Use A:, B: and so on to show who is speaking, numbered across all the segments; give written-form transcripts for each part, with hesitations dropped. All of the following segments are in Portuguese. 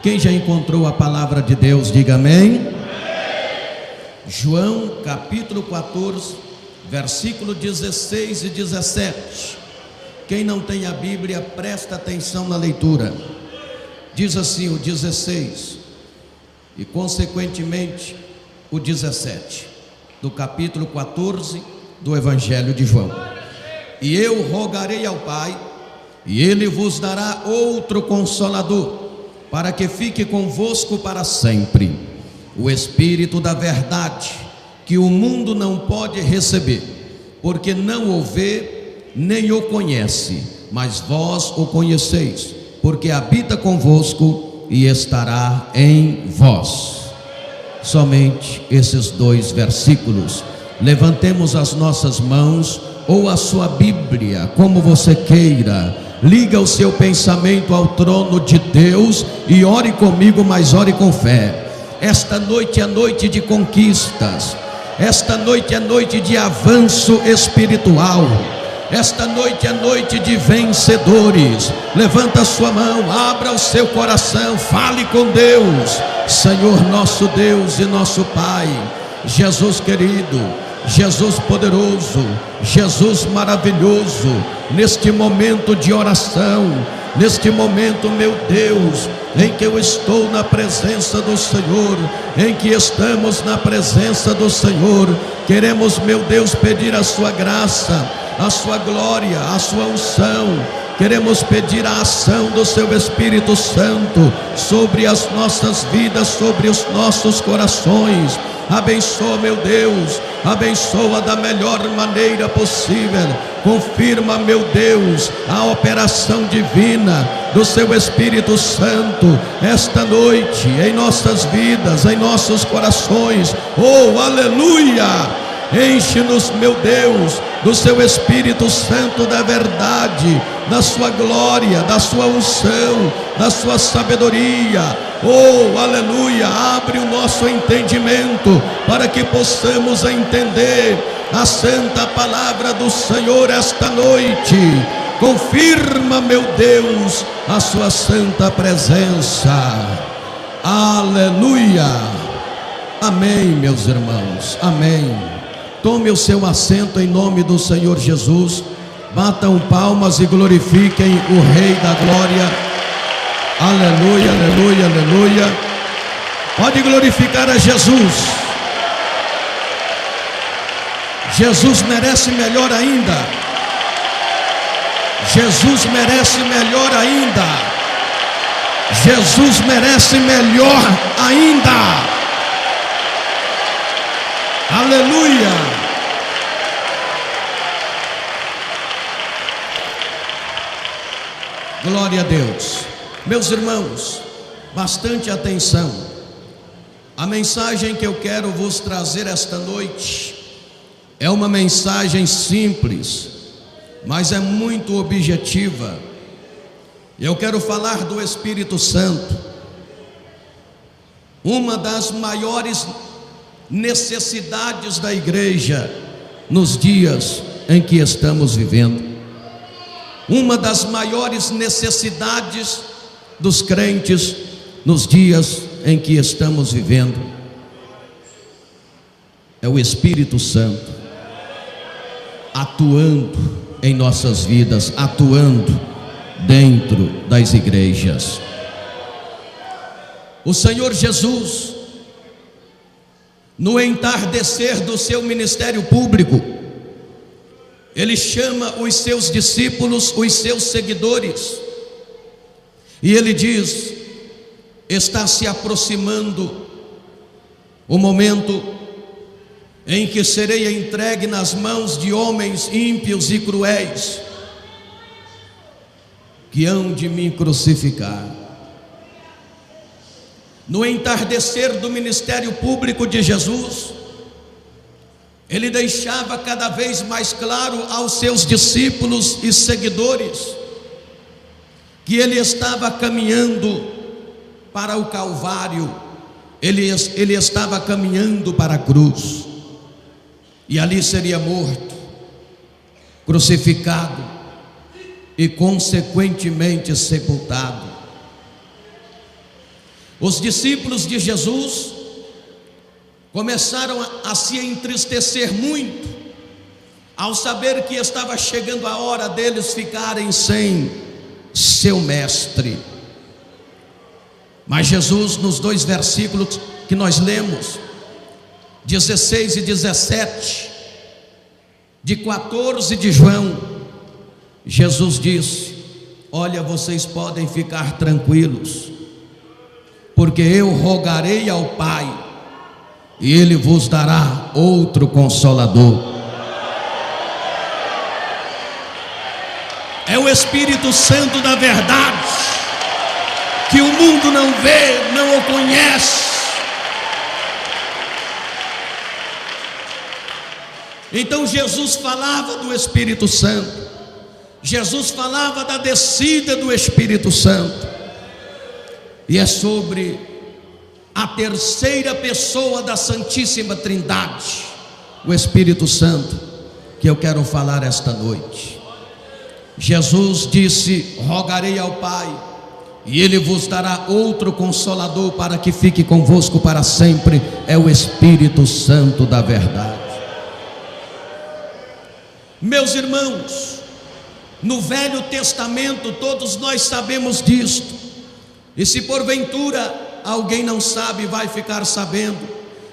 A: Quem já encontrou a palavra de Deus, diga amém. João capítulo 14, versículo 16 e 17. Quem não tem a Bíblia, presta atenção na leitura. Diz assim o 16 e consequentemente o 17 do capítulo 14 do Evangelho de João. E eu rogarei ao Pai, e Ele vos dará outro Consolador, para que fique convosco para sempre, o Espírito da verdade, que o mundo não pode receber, porque não o vê, nem o conhece, mas vós o conheceis, porque habita convosco e estará em vós. Somente esses dois versículos. Levantemos as nossas mãos, ou a sua Bíblia, como você queira. Liga o seu pensamento ao trono de Deus e ore comigo, mas ore com fé. Esta noite é noite de conquistas. Esta noite é noite de avanço espiritual. Esta noite é noite de vencedores. Levanta a sua mão, abra o seu coração, fale com Deus. Senhor nosso Deus e nosso Pai, Jesus querido, Jesus poderoso, Jesus maravilhoso, neste momento de oração, neste momento, meu Deus, em que eu estou na presença do Senhor, em que estamos na presença do Senhor, queremos, meu Deus, pedir a sua graça, a sua glória, a sua unção. Queremos pedir a ação do seu Espírito Santo sobre as nossas vidas, sobre os nossos corações. Abençoa, meu Deus, abençoa da melhor maneira possível. Confirma, meu Deus, a operação divina do seu Espírito Santo esta noite em nossas vidas, em nossos corações. Oh, aleluia! Enche-nos, meu Deus, do seu Espírito Santo da verdade, da sua glória, da sua unção, da sua sabedoria. Oh, aleluia! Abre o nosso entendimento para que possamos entender a santa palavra do Senhor esta noite. Confirma, meu Deus, a sua santa presença. Aleluia! Amém, meus irmãos, amém. Tome o seu assento em nome do Senhor Jesus. Batam palmas e glorifiquem o Rei da Glória. Aleluia, aleluia, aleluia. Pode glorificar a Jesus. Jesus merece melhor ainda. Jesus merece melhor ainda. Jesus merece melhor ainda. Aleluia. Glória a Deus. Meus irmãos, bastante atenção. A mensagem que eu quero vos trazer esta noite é uma mensagem simples, mas é muito objetiva. Eu quero falar do Espírito Santo. Uma das maiores necessidades da igreja nos dias em que estamos vivendo. Uma das maiores necessidades dos crentes nos dias em que estamos vivendo é o Espírito Santo atuando em nossas vidas, atuando dentro das igrejas. O Senhor Jesus, no entardecer do seu ministério público, Ele chama os seus discípulos, os seus seguidores, e Ele diz: está se aproximando o momento em que serei entregue nas mãos de homens ímpios e cruéis, que hão de me crucificar. No entardecer do ministério público de Jesus, Ele deixava cada vez mais claro aos seus discípulos e seguidores que Ele estava caminhando para o Calvário, Ele estava caminhando para a cruz, e ali seria morto, crucificado e consequentemente sepultado. Os discípulos de Jesus começaram a se entristecer muito ao saber que estava chegando a hora deles ficarem sem seu mestre. Mas Jesus, nos 2 versículos que nós lemos, 16 e 17, de 14 de João, Jesus disse: olha, vocês podem ficar tranquilos, porque eu rogarei ao Pai, e Ele vos dará outro Consolador. É o Espírito Santo da verdade, que o mundo não vê, não o conhece. Então Jesus falava do Espírito Santo, Jesus falava da descida do Espírito Santo, e é sobre a terceira pessoa da Santíssima Trindade, o Espírito Santo, que eu quero falar esta noite. Jesus disse: rogarei ao Pai, e Ele vos dará outro Consolador para que fique convosco para sempre. É o Espírito Santo da verdade. Meus irmãos, no Velho Testamento todos nós sabemos disto, e se porventura alguém não sabe, vai ficar sabendo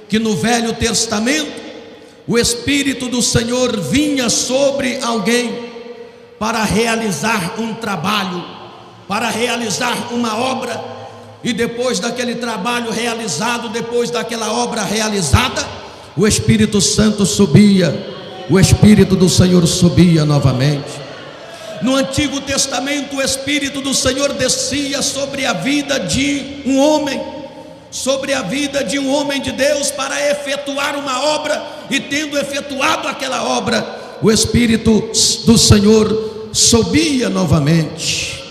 A: que no Velho Testamento o Espírito do Senhor vinha sobre alguém para realizar um trabalho, para realizar uma obra, e depois daquele trabalho realizado, depois daquela obra realizada, o Espírito Santo subia, o Espírito do Senhor subia novamente. No Antigo Testamento o Espírito do Senhor descia sobre a vida de um homem, sobre a vida de um homem de Deus, para efetuar uma obra, e tendo efetuado aquela obra, o Espírito do Senhor subia novamente.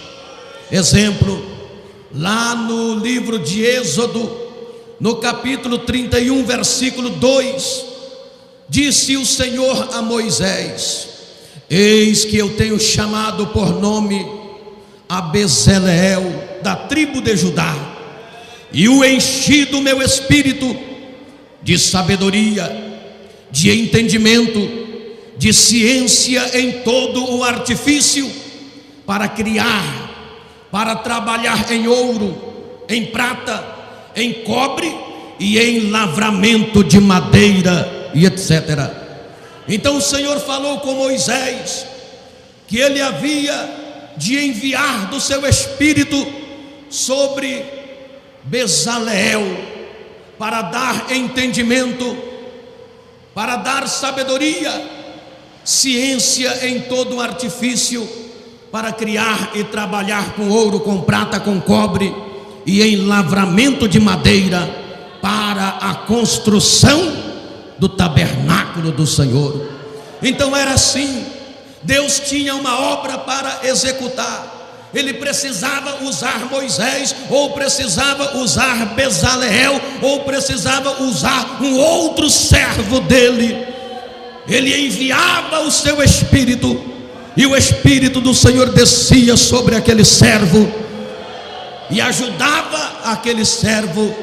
A: Exemplo, lá no livro de Êxodo, no capítulo 31, versículo 2, disse o Senhor a Moisés: eis que eu tenho chamado por nome a Bezaleel da tribo de Judá, e o enchi do meu espírito de sabedoria, de entendimento, de ciência em todo o artifício, para criar, para trabalhar em ouro, em prata, em cobre e em lavramento de madeira e etc. Então o Senhor falou com Moisés que ele havia de enviar do seu espírito sobre Bezaleel, para dar entendimento, para dar sabedoria, ciência em todo o artifício, para criar e trabalhar com ouro, com prata, com cobre e em lavramento de madeira, para a construção do tabernáculo do Senhor. Então era assim, Deus tinha uma obra para executar. Ele precisava usar Moisés, ou precisava usar Bezaleel, ou precisava usar um outro servo dele. Ele enviava o seu espírito, e o espírito do Senhor descia sobre aquele servo e ajudava aquele servo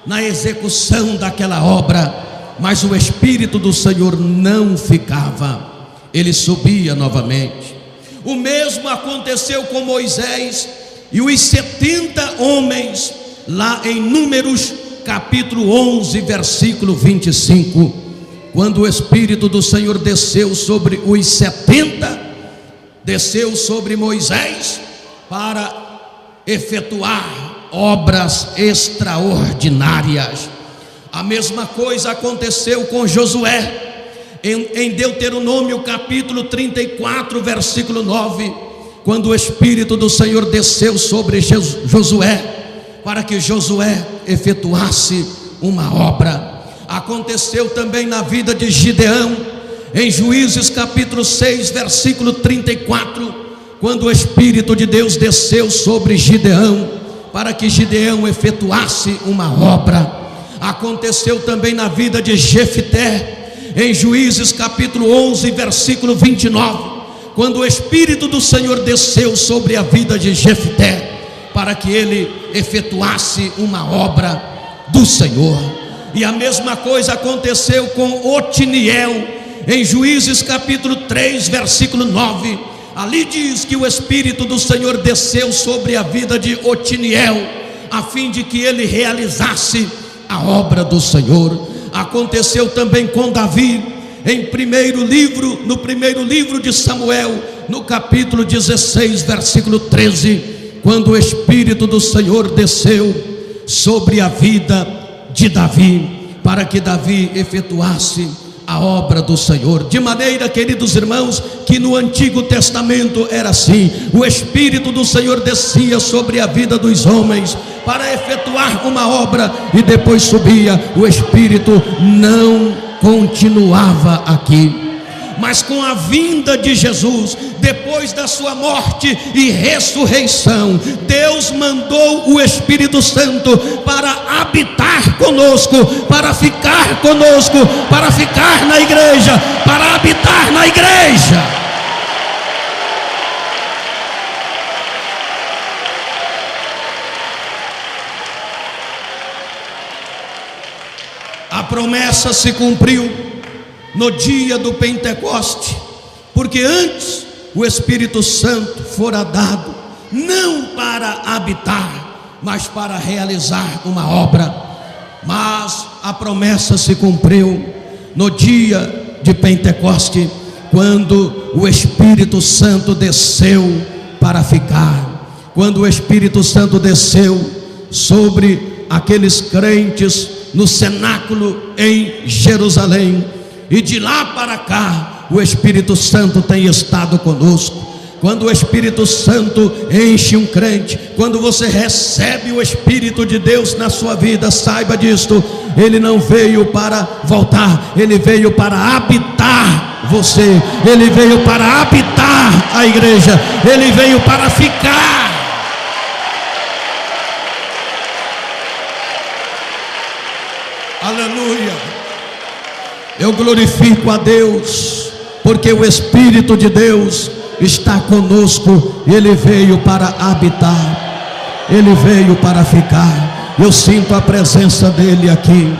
A: na execução daquela obra. Mas o Espírito do Senhor não ficava, ele subia novamente. O mesmo aconteceu com Moisés e os 70 homens, lá em Números capítulo 11, versículo 25, quando o Espírito do Senhor desceu sobre os 70, desceu sobre Moisés para efetuar obras extraordinárias. A mesma coisa aconteceu com Josué, em Deuteronômio capítulo 34, versículo 9, quando o Espírito do Senhor desceu sobre Josué, para que Josué efetuasse uma obra. Aconteceu também na vida de Gideão, em Juízes capítulo 6, versículo 34, quando o Espírito de Deus desceu sobre Gideão, para que Gideão efetuasse uma obra. Aconteceu também na vida de Jefté, em Juízes capítulo 11, versículo 29, quando o Espírito do Senhor desceu sobre a vida de Jefté, para que ele efetuasse uma obra do Senhor. E a mesma coisa aconteceu com Otiniel, em Juízes capítulo 3, versículo 9. Ali diz que o Espírito do Senhor desceu sobre a vida de Otiniel, a fim de que ele realizasse a obra do Senhor. Aconteceu também com Davi, no primeiro livro de Samuel, no capítulo 16, versículo 13, quando o Espírito do Senhor desceu sobre a vida de Davi, para que Davi efetuasse a obra do Senhor. De maneira, queridos irmãos, que no Antigo Testamento era assim: o Espírito do Senhor descia sobre a vida dos homens para efetuar uma obra e depois subia. O Espírito não continuava aqui. Mas com a vinda de Jesus, depois da sua morte e ressurreição, Deus mandou o Espírito Santo para habitar conosco, para ficar conosco, para ficar na igreja, para habitar na igreja. A promessa se cumpriu no dia do Pentecoste, porque antes o Espírito Santo fora dado não para habitar, mas para realizar uma obra. Mas a promessa se cumpriu no dia de Pentecoste, quando o Espírito Santo desceu para ficar. Quando o Espírito Santo desceu sobre aqueles crentes no cenáculo em Jerusalém, e de lá para cá o Espírito Santo tem estado conosco. Quando o Espírito Santo enche um crente, quando você recebe o Espírito de Deus na sua vida, saiba disto: ele não veio para voltar, ele veio para habitar você, ele veio para habitar a igreja, ele veio para ficar. Aleluia. Eu glorifico a Deus, porque o Espírito de Deus está conosco. Ele veio para habitar, ele veio para ficar. Eu sinto a presença dele aqui.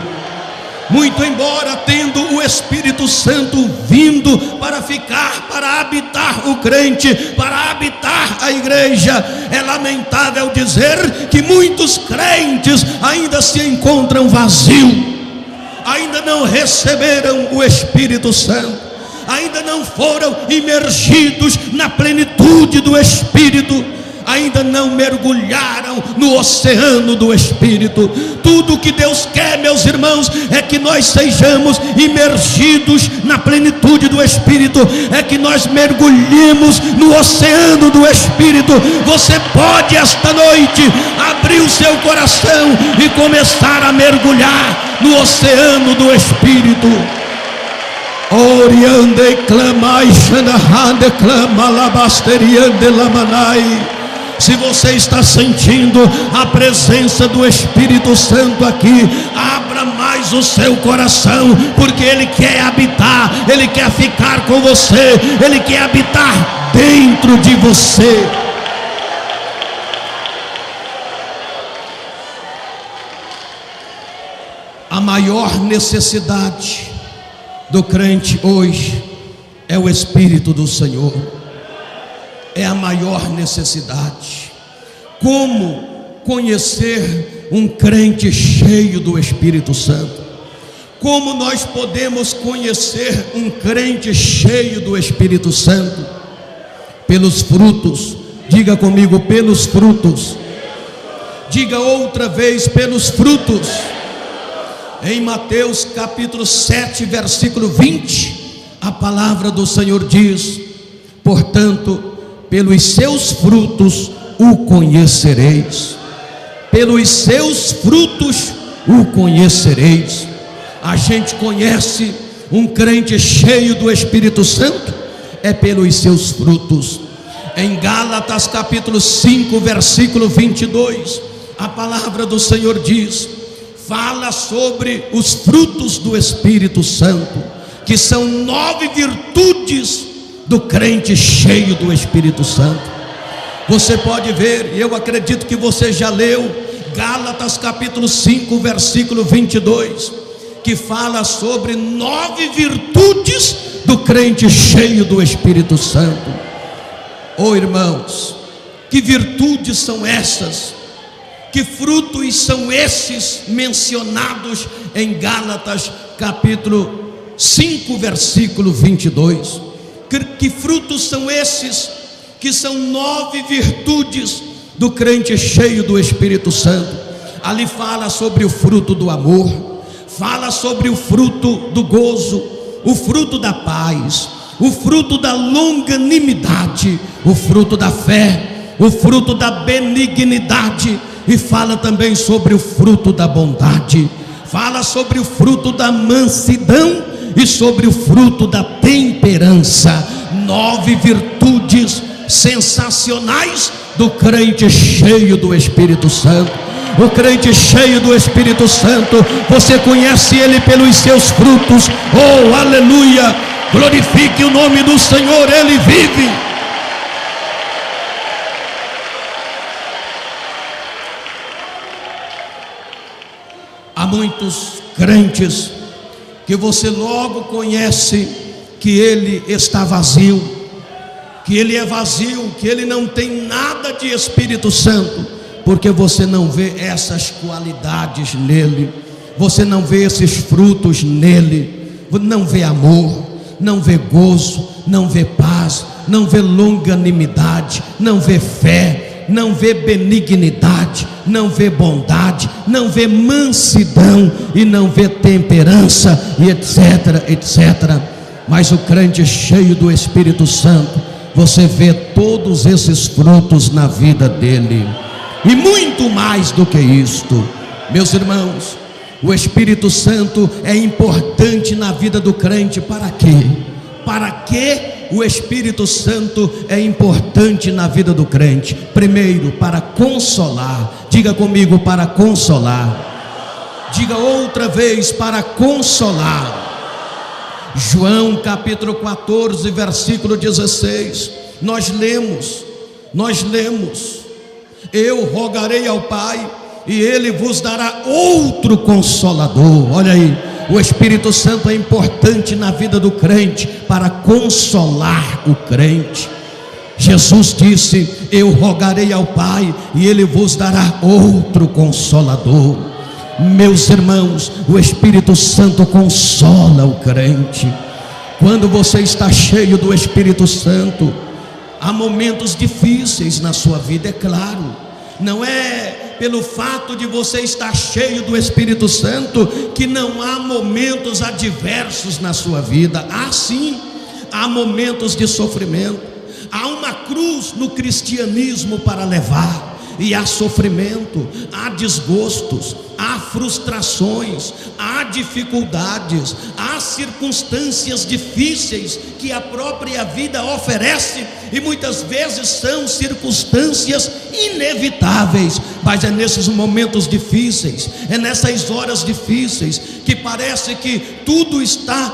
A: Muito embora tendo o Espírito Santo vindo para ficar, para habitar o crente, para habitar a igreja, é lamentável dizer que muitos crentes ainda se encontram vazios, ainda não receberam o Espírito Santo, ainda não foram imergidos na plenitude do Espírito, ainda não mergulharam no oceano do Espírito. Tudo que Deus quer, meus irmãos, é que nós sejamos imergidos na plenitude do Espírito, é que nós mergulhemos no oceano do Espírito. Você pode esta noite abrir o seu coração e começar a mergulhar no oceano do Espírito. Oriande clamai, xanahande clama, labasteriande lamanai. Se você está sentindo a presença do Espírito Santo aqui, abra mais o seu coração, porque Ele quer habitar, Ele quer ficar com você, Ele quer habitar dentro de você. A maior necessidade do crente hoje é o Espírito do Senhor. É a maior necessidade. Como conhecer um crente cheio do Espírito Santo? Como nós podemos conhecer um crente cheio do Espírito Santo? Pelos frutos. Diga comigo, pelos frutos. Diga outra vez, pelos frutos. Em Mateus capítulo 7, versículo 20, a palavra do Senhor diz: portanto, pelos seus frutos o conhecereis. Pelos seus frutos o conhecereis. A gente conhece um crente cheio do Espírito Santo é pelos seus frutos. Em Gálatas capítulo 5, versículo 22, a palavra do Senhor diz, fala sobre os frutos do Espírito Santo, que são 9 virtudes do crente cheio do Espírito Santo. Você pode ver, e eu acredito que você já leu, Gálatas capítulo 5, versículo 22, que fala sobre 9 virtudes do crente cheio do Espírito Santo. Oh irmãos, que virtudes são essas? Que frutos são esses mencionados em Gálatas capítulo 5, versículo 22? Que frutos são esses? Que são 9 virtudes do crente cheio do Espírito Santo. Ali fala sobre o fruto do amor, fala sobre o fruto do gozo, o fruto da paz, o fruto da longanimidade, o fruto da fé, o fruto da benignidade, e fala também sobre o fruto da bondade, fala sobre o fruto da mansidão e sobre o fruto da temperança. 9 virtudes sensacionais do crente cheio do Espírito Santo. O crente cheio do Espírito Santo, você conhece ele pelos seus frutos. Oh, aleluia! Glorifique o nome do Senhor, ele vive. Há muitos crentes que você logo conhece que ele está vazio, que ele é vazio, que ele não tem nada de Espírito Santo, porque você não vê essas qualidades nele, você não vê esses frutos nele, não vê amor, não vê gozo, não vê paz, não vê longanimidade, não vê fé, não vê benignidade, não vê bondade, não vê mansidão e não vê temperança, e etc, etc. Mas o crente cheio do Espírito Santo, você vê todos esses frutos na vida dele, e muito mais do que isto. Meus irmãos, o Espírito Santo é importante na vida do crente. Para quê? Para que o Espírito Santo é importante na vida do crente? Primeiro, para consolar. Diga comigo, para consolar. Diga outra vez, para consolar. João capítulo 14, versículo 16, nós lemos, eu rogarei ao Pai e Ele vos dará outro Consolador. Olha aí, o Espírito Santo é importante na vida do crente para consolar o crente. Jesus disse: eu rogarei ao Pai e Ele vos dará outro Consolador. Meus irmãos, o Espírito Santo consola o crente. Quando você está cheio do Espírito Santo, há momentos difíceis na sua vida, é claro. Não é pelo fato de você estar cheio do Espírito Santo que não há momentos adversos na sua vida. Há sim, há momentos de sofrimento. Há uma cruz no cristianismo para levar, e há sofrimento, há desgostos, há frustrações, há dificuldades, há circunstâncias difíceis que a própria vida oferece, e muitas vezes são circunstâncias inevitáveis. Mas é nesses momentos difíceis, é nessas horas difíceis, que parece que tudo está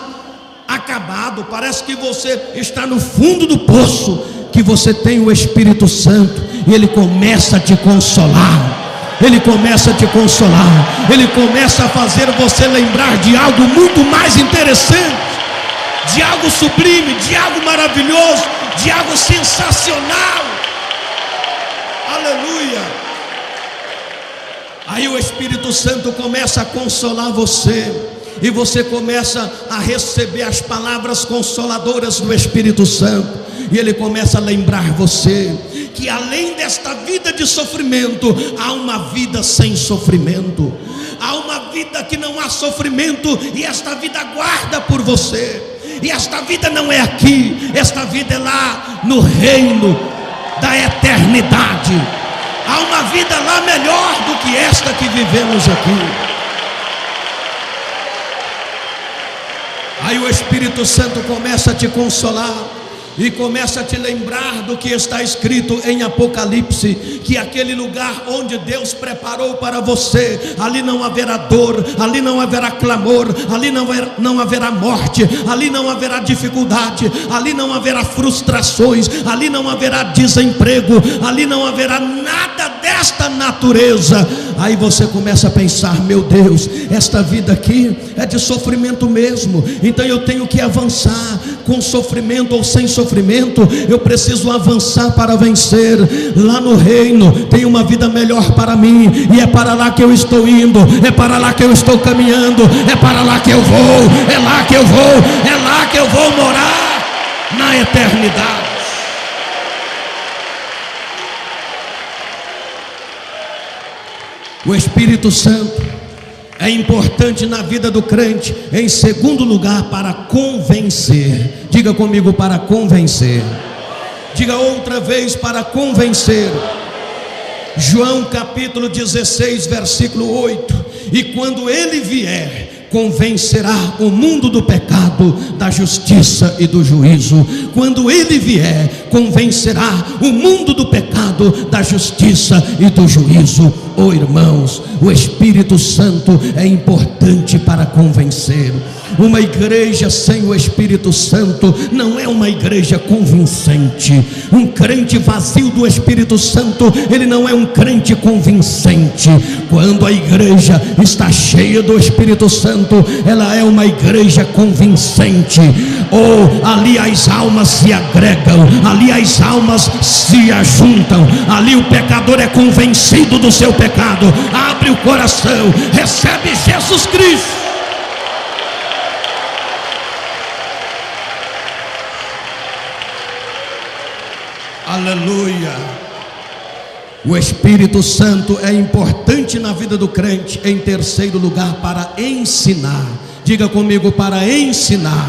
A: acabado, parece que você está no fundo do poço, que você tem o Espírito Santo, e Ele começa a te consolar, Ele começa a te consolar, Ele começa a fazer você lembrar de algo muito mais interessante, de algo sublime, de algo maravilhoso, de algo sensacional. Aleluia! Aí o Espírito Santo começa a consolar você, e você começa a receber as palavras consoladoras do Espírito Santo, e ele começa a lembrar você que além desta vida de sofrimento, há uma vida sem sofrimento, há uma vida que não há sofrimento, e esta vida aguarda por você. E esta vida não é aqui, esta vida é lá no reino da eternidade. Há uma vida lá melhor do que esta que vivemos aqui. Aí o Espírito Santo começa a te consolar, e começa a te lembrar do que está escrito em Apocalipse, que aquele lugar onde Deus preparou para você, ali não haverá dor, ali não haverá clamor, ali não haverá morte, ali não haverá dificuldade, ali não haverá frustrações, ali não haverá desemprego, ali não haverá nada desta natureza. Aí você começa a pensar: meu Deus, esta vida aqui é de sofrimento mesmo, então eu tenho que avançar, com sofrimento ou sem sofrimento, eu preciso avançar para vencer. Lá no reino tem uma vida melhor para mim, e é para lá que eu estou indo, é para lá que eu estou caminhando, é para lá que eu vou, é lá que eu vou, é lá que eu vou morar na eternidade. O Espírito Santo é importante na vida do crente, em segundo lugar, para convencer. Diga comigo: para convencer. Diga outra vez: para convencer. João capítulo 16, versículo 8: e quando ele vier, convencerá o mundo do pecado, da justiça e do juízo. Quando ele vier, convencerá o mundo do pecado, da justiça e do juízo. Oh irmãos, o Espírito Santo é importante para convencer. Uma igreja sem o Espírito Santo não é uma igreja convincente. Um crente vazio do Espírito Santo, ele não é um crente convincente. Quando a igreja está cheia do Espírito Santo, ela é uma igreja convincente. Oh, ali as almas se agregam, ali as almas se ajuntam, ali o pecador é convencido do seu pecado, abre o coração, recebe Jesus Cristo. Aleluia. O Espírito Santo é importante na vida do crente, em terceiro lugar, para ensinar. Diga comigo: para ensinar.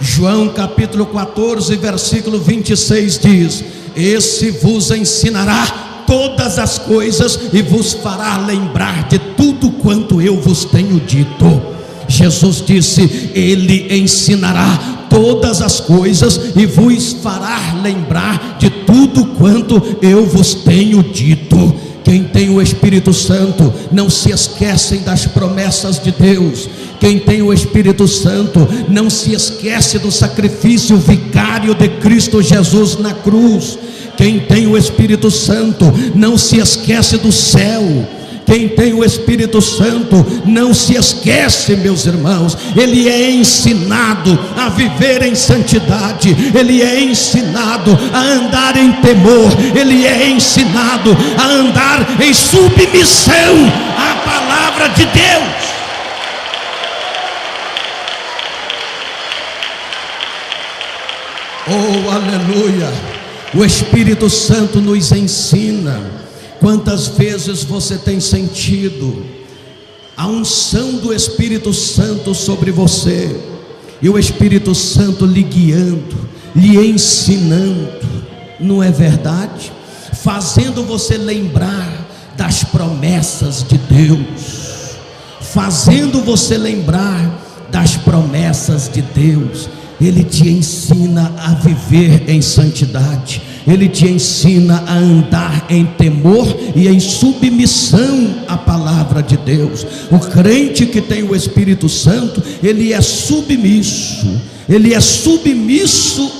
A: João capítulo 14, versículo 26 diz: esse vos ensinará todas as coisas e vos fará lembrar de tudo quanto eu vos tenho dito. Jesus disse: ele ensinará todas as coisas e vos fará lembrar de tudo quanto eu vos tenho dito. Quem tem o Espírito Santo não se esquecem das promessas de Deus. Quem tem o Espírito Santo não se esquece do sacrifício vicário de Cristo Jesus na cruz. Quem tem o Espírito Santo não se esquece do céu. Quem tem o Espírito Santo não se esquece, meus irmãos. Ele é ensinado a viver em santidade, ele é ensinado a andar em temor, ele é ensinado a andar em submissão à palavra de Deus. Oh, aleluia! O Espírito Santo nos ensina. Quantas vezes você tem sentido a unção do Espírito Santo sobre você, e o Espírito Santo lhe guiando, lhe ensinando, não é verdade? Fazendo você lembrar das promessas de Deus, fazendo você lembrar das promessas de Deus. Ele te ensina a viver em santidade, ele te ensina a andar em temor e em submissão à palavra de Deus. O crente que tem o Espírito Santo, ele é submisso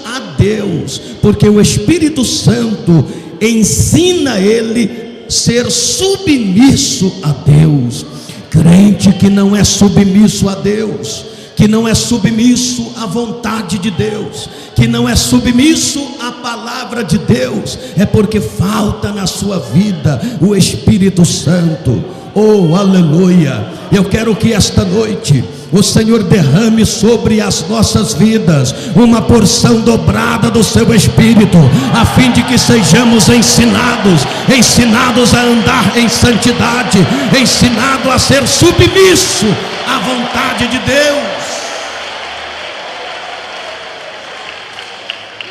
A: a Deus, porque o Espírito Santo ensina ele a ser submisso a Deus. Crente que não é submisso a Deus, que não é submisso à vontade de Deus, que não é submisso à palavra de Deus, é porque falta na sua vida o Espírito Santo. Oh, aleluia! Eu quero que esta noite o Senhor derrame sobre as nossas vidas uma porção dobrada do seu Espírito, a fim de que sejamos ensinados a andar em santidade, ensinados a ser submisso à vontade de Deus.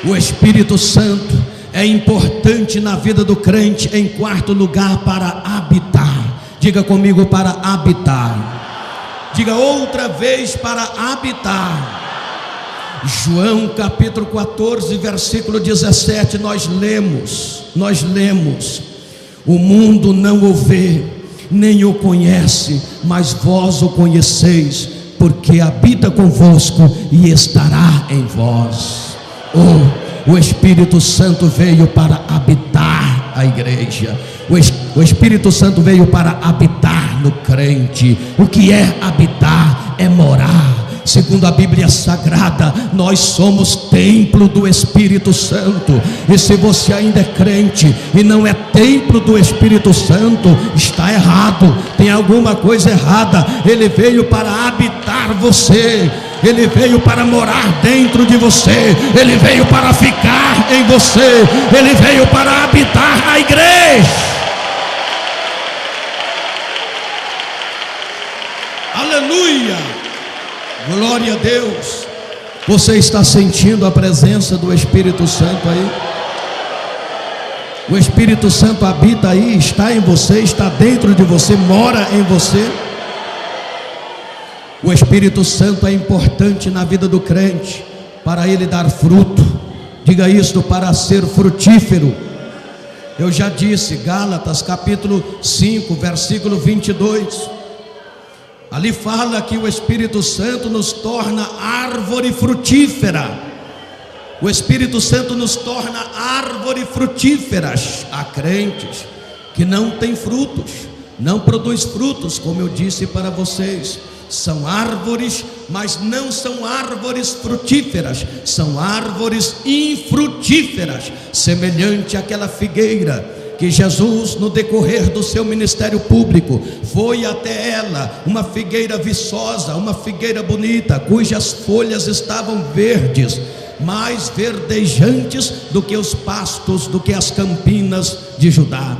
A: O Espírito Santo é importante na vida do crente, em quarto lugar, para habitar. Diga comigo: para habitar. Diga outra vez: para habitar. João capítulo 14, versículo 17, nós lemos: o mundo não o vê, nem o conhece, mas vós o conheceis, porque habita convosco e estará em vós. O Espírito Santo veio para habitar a igreja. O Espírito Santo veio para habitar no crente. O que é habitar? É morar. Segundo a Bíblia Sagrada, nós somos templo do Espírito Santo. E se você ainda é crente e não é templo do Espírito Santo, está errado, tem alguma coisa errada. Ele veio para habitar você, ele veio para morar dentro de você, ele veio para ficar em você, ele veio para habitar a igreja. Aleluia! Glória a Deus. Você está sentindo a presença do Espírito Santo aí? O Espírito Santo habita aí, está em você, está dentro de você, mora em você. O Espírito Santo é importante na vida do crente, para ele dar fruto. Diga isto: para ser frutífero. Eu já disse, Gálatas capítulo 5, versículo 22. Ali fala que o Espírito Santo nos torna árvore frutífera. O Espírito Santo nos torna árvore frutíferas. Há crentes que não têm frutos, não produz frutos, como eu disse para vocês. São árvores, mas não são árvores frutíferas, são árvores infrutíferas, semelhante àquela figueira que Jesus, no decorrer do seu ministério público, foi até ela, uma figueira viçosa, uma figueira bonita, cujas folhas estavam verdes, mais verdejantes do que os pastos, do que as campinas de Judá.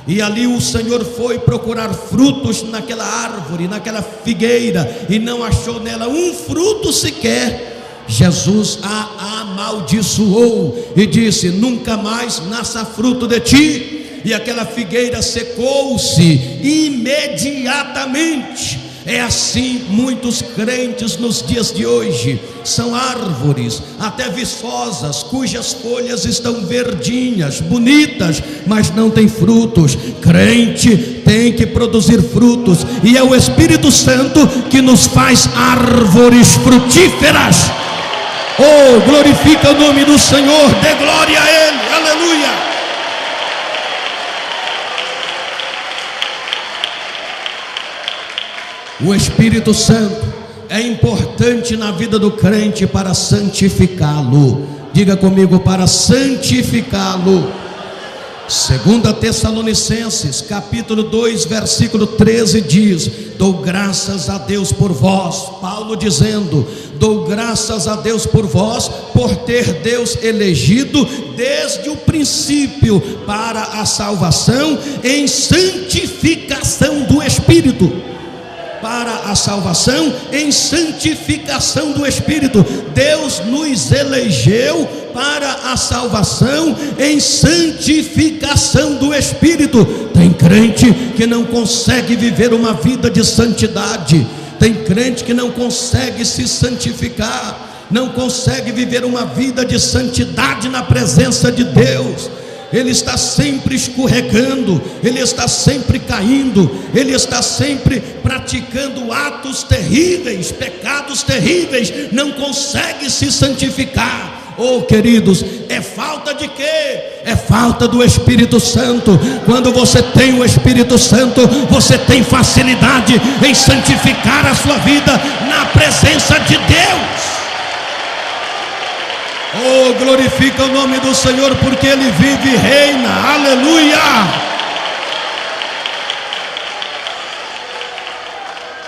A: E ali o Senhor foi procurar frutos naquela árvore, naquela figueira, e não achou nela um fruto sequer. Jesus a amaldiçoou e disse: nunca mais nasça fruto de ti. E aquela figueira secou-se imediatamente. É assim muitos crentes nos dias de hoje. São árvores até viçosas, cujas folhas estão verdinhas, bonitas, mas não tem frutos. Crente tem que produzir frutos, e é o Espírito Santo que nos faz árvores frutíferas. Oh, glorifica o nome do Senhor, dê glória a Ele, aleluia. O Espírito Santo é importante na vida do crente para santificá-lo. Diga comigo: para santificá-lo. 2 Tessalonicenses capítulo 2, versículo 13 diz: dou graças a Deus por vós. Paulo dizendo: dou graças a Deus por vós, por ter Deus elegido desde o princípio para a salvação em santificação do Espírito. Para a salvação em santificação do Espírito. Deus nos elegeu para a salvação em santificação do Espírito. Tem crente que não consegue viver uma vida de santidade. Tem crente que não consegue se santificar, não consegue viver uma vida de santidade na presença de Deus. Ele está sempre escorregando, ele está sempre caindo, ele está sempre praticando atos terríveis, pecados terríveis, não consegue se santificar. Oh, queridos, é falta de quê? É falta do Espírito Santo. Quando você tem o Espírito Santo, você tem facilidade em santificar a sua vida na presença de Deus. Oh, glorifica o nome do Senhor, porque Ele vive e reina, aleluia.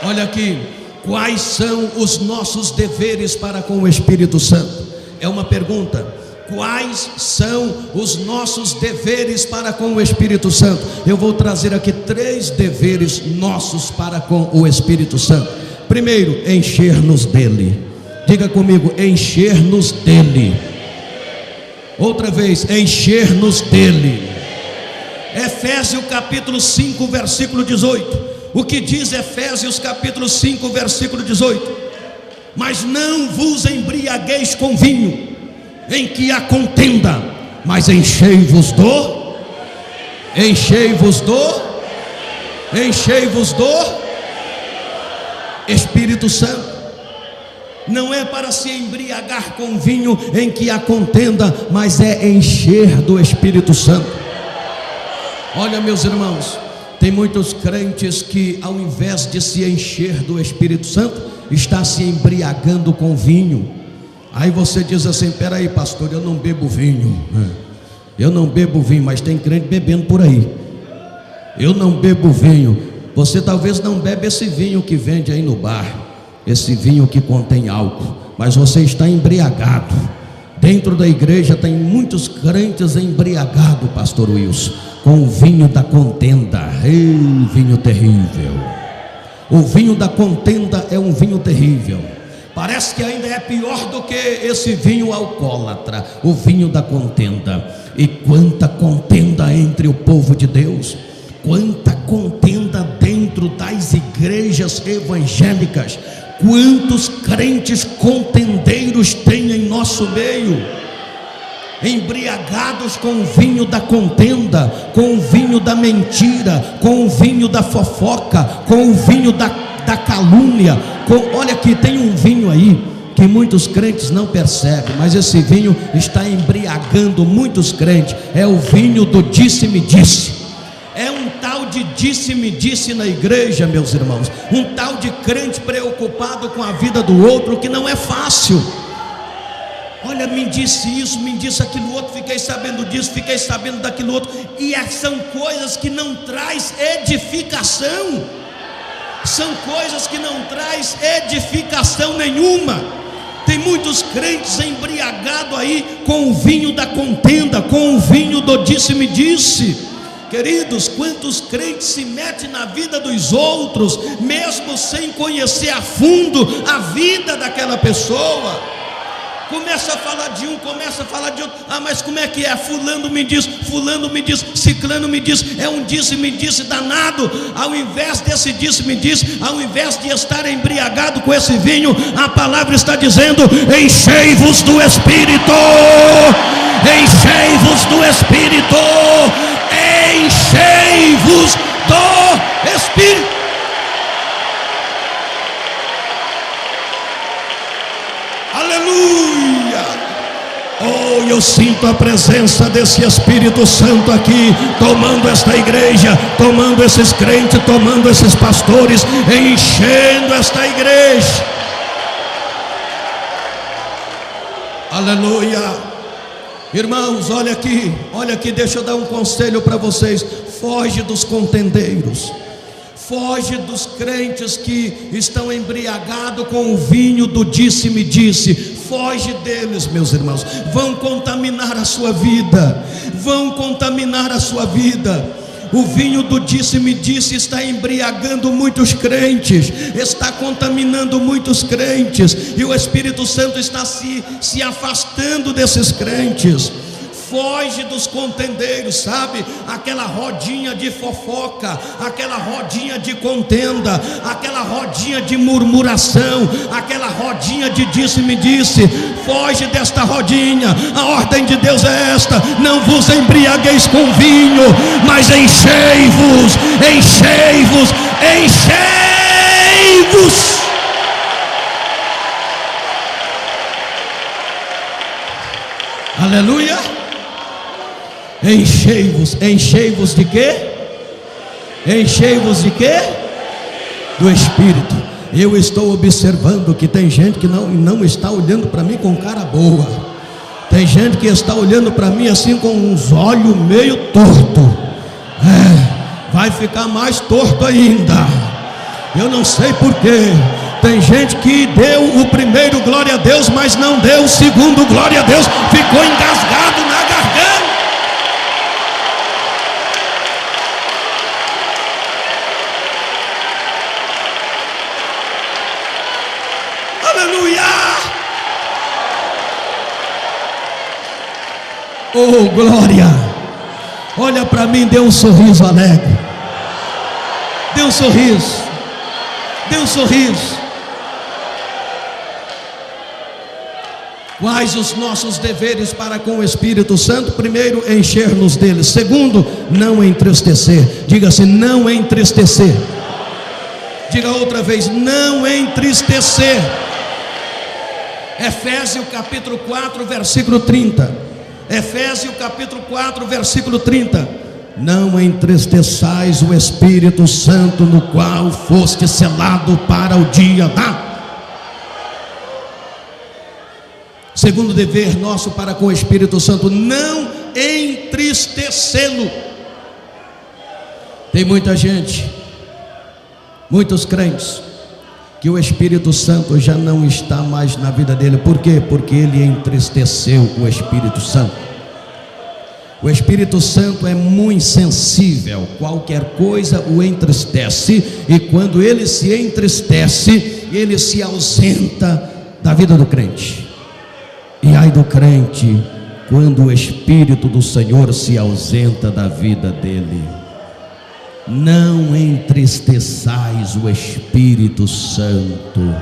A: Olha aqui, quais são os nossos deveres para com o Espírito Santo? É uma pergunta. Quais são os nossos deveres para com o Espírito Santo? Eu vou trazer aqui 3 deveres nossos para com o Espírito Santo. Primeiro, encher-nos dele. Diga comigo: encher-nos dele. Outra vez, encher-nos dele. Efésios capítulo 5, versículo 18. O que diz Efésios capítulo 5, versículo 18? Mas não vos embriagueis com vinho, em que há contenda, mas enchei-vos do Espírito Santo. Não é para se embriagar com vinho em que há contenda, mas é encher do Espírito Santo. Olha, meus irmãos, tem muitos crentes que, ao invés de se encher do Espírito Santo, está se embriagando com vinho. Aí você diz assim: peraí, pastor, eu não bebo vinho. Eu não bebo vinho, mas tem crente bebendo por aí. Eu não bebo vinho. Você talvez não bebe esse vinho que vende aí no bar, esse vinho que contém álcool, mas você está embriagado. Dentro da igreja tem muitos crentes embriagados, pastor Wilson, com o vinho da contenda. Ei, vinho terrível. O vinho da contenda é um vinho terrível. Parece que ainda é pior do que esse vinho alcoólatra, o vinho da contenda. E quanta contenda entre o povo de Deus, quanta contenda dentro das igrejas evangélicas. Quantos crentes contendeiros tem em nosso meio, embriagados com o vinho da contenda, com o vinho da mentira, com o vinho da fofoca, com o vinho da calúnia. Olha aqui, tem um vinho aí que muitos crentes não percebem, mas esse vinho está embriagando muitos crentes. É o vinho do disse-me-disse. É um tal de disse-me-disse na igreja, meus irmãos. Um tal de crente preocupado com a vida do outro, que não é fácil. Olha, me disse isso, me disse aquilo outro, fiquei sabendo disso, fiquei sabendo daquilo outro. E são coisas que não traz edificação. São coisas que não traz edificação nenhuma. Tem muitos crentes embriagados aí com o vinho da contenda, com o vinho do disse-me-disse. Queridos, quantos crentes se metem na vida dos outros, mesmo sem conhecer a fundo a vida daquela pessoa. Começa a falar de um, começa a falar de outro. Ah, mas como é que é? Fulano me diz, ciclano me diz. É um disse-me-disse danado. Ao invés desse disse-me-disse, ao invés de estar embriagado com esse vinho, a palavra está dizendo: enchei-vos do Espírito, enchei-vos do Espírito, enchei-vos do Espírito. Aleluia! Oh, eu sinto a presença desse Espírito Santo aqui, tomando esta igreja, tomando esses crentes, tomando esses pastores, enchendo esta igreja. Aleluia! Irmãos, olha aqui, deixa eu dar um conselho para vocês. Foge dos contendeiros. Foge dos crentes que estão embriagados com o vinho do disse-me-disse. Foge deles, meus irmãos. Vão contaminar a sua vida. Vão contaminar a sua vida. O vinho do disse-me-disse está embriagando muitos crentes, está contaminando muitos crentes, e o Espírito Santo está se afastando desses crentes. Foge dos contendeiros, sabe? Aquela rodinha de fofoca, aquela rodinha de contenda, aquela rodinha de murmuração, aquela rodinha de disse-me-disse. Foge desta rodinha. A ordem de Deus é esta: não vos embriagueis com vinho, mas enchei-vos, enchei-vos, enchei-vos. Aleluia. Enchei-vos, enchei-vos de quê? Enchei-vos de quê? Do Espírito. Eu estou observando que tem gente que não está olhando para mim com cara boa. Tem gente que está olhando para mim assim com uns olhos meio torto. Vai ficar mais torto ainda. Eu não sei porquê. Tem gente que deu o primeiro glória a Deus, mas não deu o segundo glória a Deus. Ficou engasgado na garganta. Aleluia! Oh, glória! Olha para mim, dê um sorriso alegre. Dê um sorriso. Dê um sorriso. Quais os nossos deveres para com o Espírito Santo? Primeiro, encher-nos dele. Segundo, não entristecer. Diga assim: não entristecer. Diga outra vez: não entristecer. Efésios capítulo 4, versículo 30. Efésios capítulo 4, versículo 30. Não entristeçais o Espírito Santo, no qual foste selado para o dia da... Segundo dever nosso para com o Espírito Santo: não entristecê-lo. Tem muita gente, muitos crentes, que o Espírito Santo já não está mais na vida dele. Por quê? Porque ele entristeceu o Espírito Santo. O Espírito Santo é muito sensível, qualquer coisa o entristece, e quando ele se entristece, ele se ausenta da vida do crente. E ai do crente quando o Espírito do Senhor se ausenta da vida dele. Não entristeçais o Espírito Santo.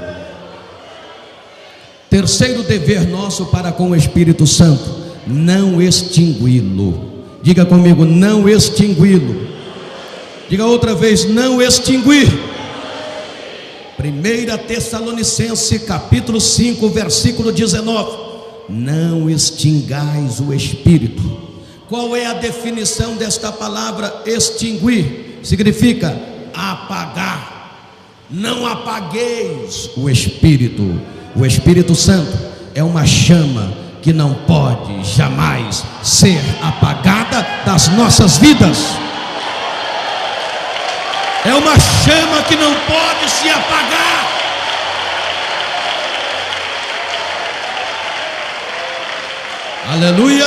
A: Terceiro dever nosso para com o Espírito Santo: não extingui-lo. Diga comigo: não extingui-lo. Diga outra vez: não extinguir. 1 Tessalonicenses capítulo 5, versículo 19. Não extingais o Espírito. Qual é a definição desta palavra extinguir? Significa apagar. Não apagueis o Espírito. O Espírito Santo é uma chama que não pode jamais ser apagada das nossas vidas. É uma chama que não pode se apagar. Aleluia.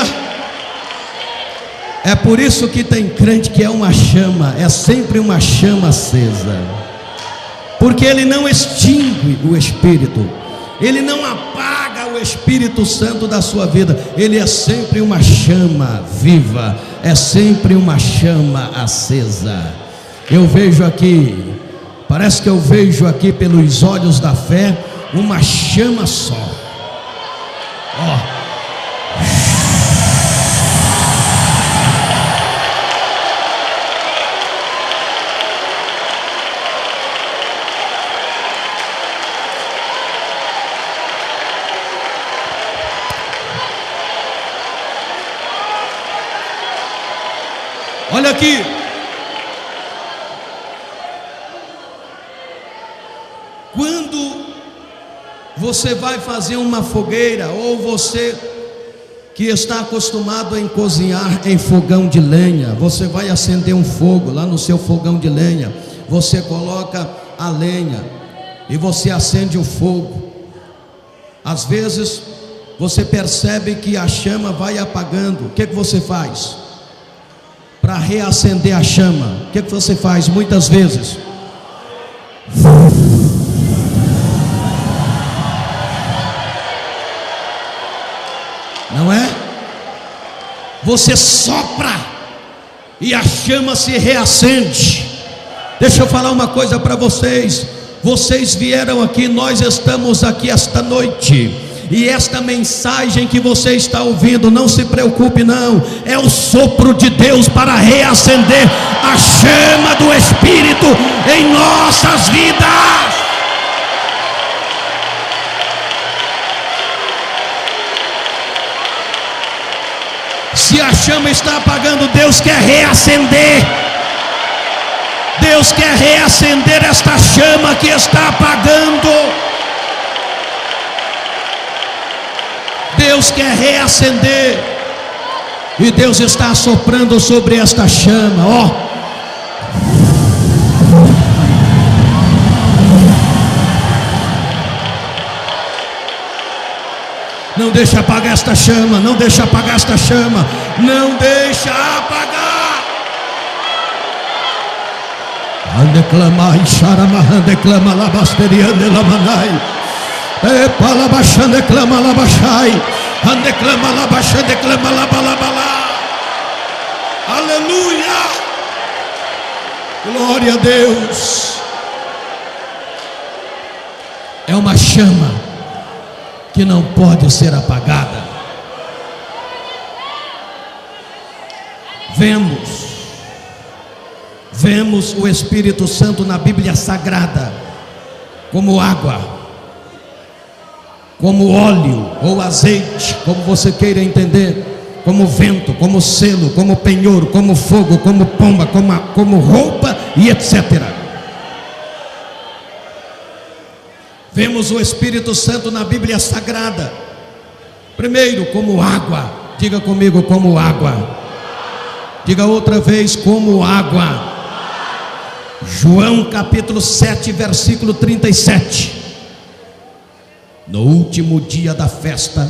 A: É por isso que tem crente que é uma chama, é sempre uma chama acesa, porque ele não extingue o Espírito, ele não apaga o Espírito Santo da sua vida. Ele é sempre uma chama viva, é sempre uma chama acesa. Eu vejo aqui, parece que eu vejo aqui pelos olhos da fé uma chama só. Ó. Olha aqui. Quando você vai fazer uma fogueira, ou você que está acostumado em cozinhar em fogão de lenha, você vai acender um fogo lá no seu fogão de lenha, você coloca a lenha e você acende o fogo. Às vezes você percebe que a chama vai apagando. O que você faz para reacender a chama? O que você faz muitas vezes? Não é? Você sopra e a chama se reacende. Deixa eu falar uma coisa para vocês. Vocês vieram aqui, nós estamos aqui esta noite, e esta mensagem que você está ouvindo, não se preocupe não, é o sopro de Deus para reacender a chama do Espírito em nossas vidas. Se a chama está apagando, Deus quer reacender. Deus quer reacender esta chama que está apagando. Deus quer reacender, e Deus está soprando sobre esta chama, ó. Não deixa apagar esta chama, não deixa apagar esta chama, não deixa apagar. Andeclamai, xaramah, andeclama labasteriande lamanai. Declama labachai, andeclama labachai, declama labalabalá. Aleluia, glória a Deus. É uma chama que não pode ser apagada. Vemos o Espírito Santo na Bíblia Sagrada como água, como óleo ou azeite, como você queira entender, como vento, como selo, como penhor, como fogo, como pomba, como roupa e etc. Vemos o Espírito Santo na Bíblia Sagrada, primeiro como água. Diga comigo, como água. Diga outra vez, como água. João capítulo 7, versículo 37. No último dia da festa,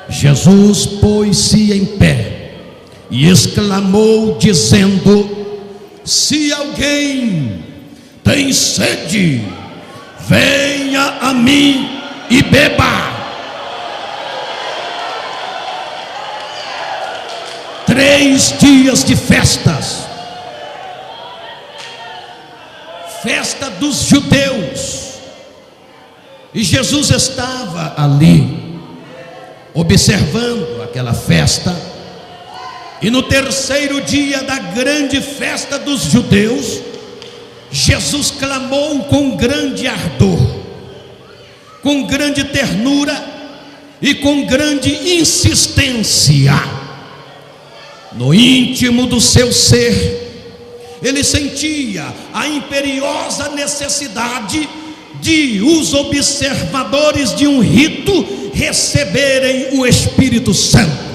A: Jesus pôs-se em pé e exclamou dizendo: se alguém tem sede, venha a mim e beba. 3 dias de festas, festa dos judeus, e Jesus estava ali observando aquela festa. E no 3º dia da grande festa dos judeus, Jesus clamou com grande ardor, com grande ternura e com grande insistência. No íntimo do seu ser, ele sentia a imperiosa necessidade de os observadores de um rito receberem o Espírito Santo.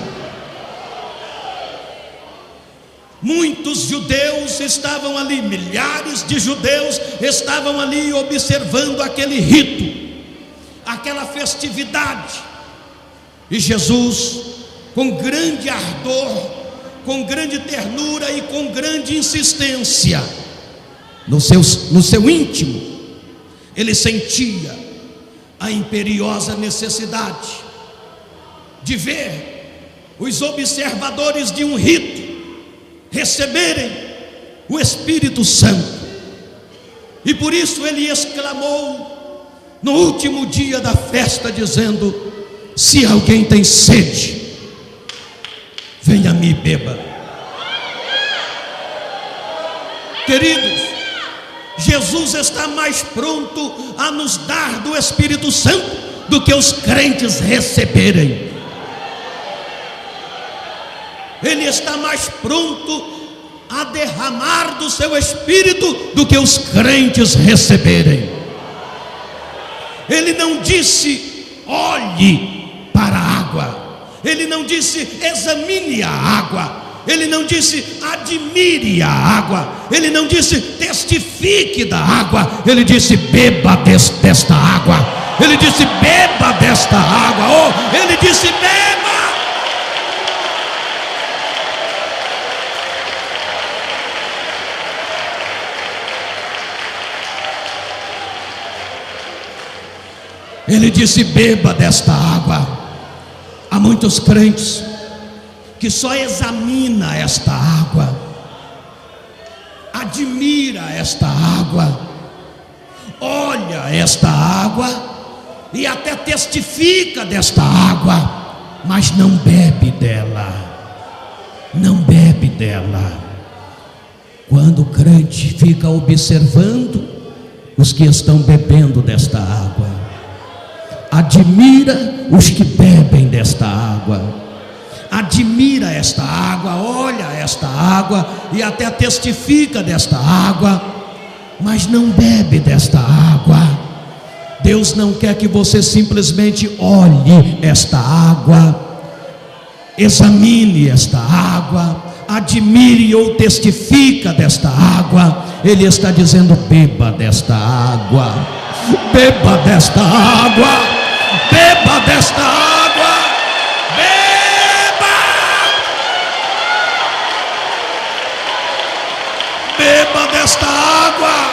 A: Muitos judeus estavam ali, milhares de judeus estavam ali observando aquele rito, aquela festividade. E Jesus, com grande ardor, com grande ternura e com grande insistência, no seu íntimo, ele sentia a imperiosa necessidade de ver os observadores de um rito receberem o Espírito Santo. E por isso ele exclamou no último dia da festa, dizendo: se alguém tem sede, venha a mim e beba. Queridos, Jesus está mais pronto a nos dar do Espírito Santo do que os crentes receberem. Ele está mais pronto a derramar do seu Espírito do que os crentes receberem. Ele não disse: olhe para a água. Ele não disse: examine a água. Ele não disse: admire a água. Ele não disse: testifique da água. Ele disse: beba desta água. Ele disse: beba desta água. Oh, ele disse: beba. Ele disse: beba desta água. Há muitos crentes que só examina esta água, admira esta água, olha esta água e até testifica desta água, mas não bebe dela. Não bebe dela. Quando o crente fica observando os que estão bebendo desta água, admira os que bebem desta água, admira esta água, olha esta água e até testifica desta água, mas não bebe desta água. Deus não quer que você simplesmente olhe esta água, examine esta água, admire ou testifica desta água. Ele está dizendo: beba desta água, beba desta água. Beba desta água, beba desta água.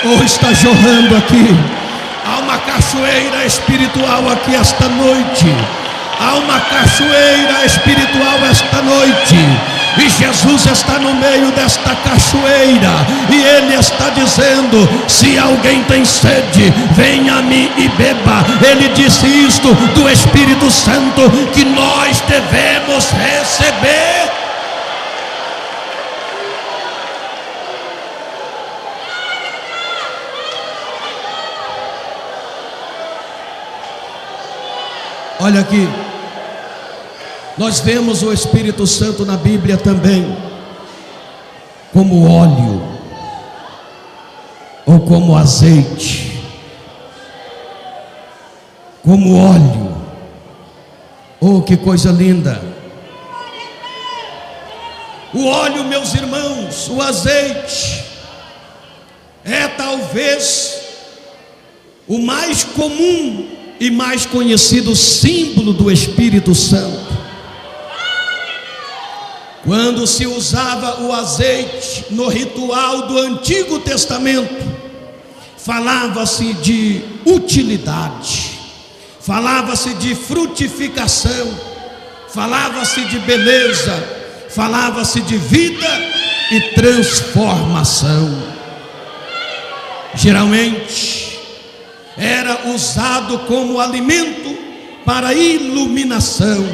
A: Oh, está jorrando aqui. Há uma cachoeira espiritual aqui esta noite. Há uma cachoeira espiritual esta noite. E Jesus está no meio desta cachoeira, e Ele está dizendo: se alguém tem sede, venha a mim e beba. Ele disse isto do Espírito Santo que nós devemos receber. Olha aqui, nós vemos o Espírito Santo na Bíblia também como óleo ou como azeite. Como óleo. Oh, que coisa linda! O óleo, meus irmãos, o azeite é talvez o mais comum e mais conhecido símbolo do Espírito Santo. Quando se usava o azeite no ritual do Antigo Testamento, falava-se de utilidade, falava-se de frutificação, falava-se de beleza, falava-se de vida e transformação. Geralmente era usado como alimento para iluminação,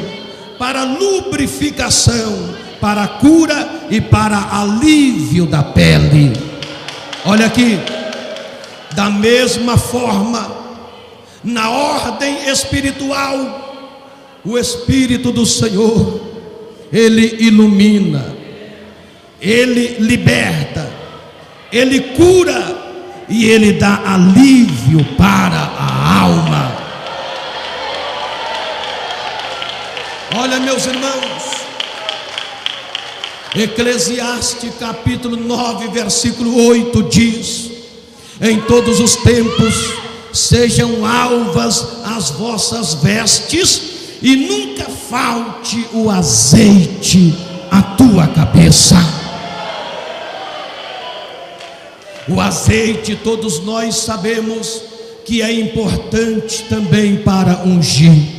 A: para lubrificação, para cura e para alívio da pele. Olha aqui, da mesma forma, na ordem espiritual, o Espírito do Senhor, Ele ilumina, Ele liberta, Ele cura e Ele dá alívio para a alma. Olha, meus irmãos, Eclesiastes capítulo 9, versículo 8 diz: em todos os tempos sejam alvas as vossas vestes, e nunca falte o azeite à tua cabeça. O azeite, todos nós sabemos que é importante também para ungir.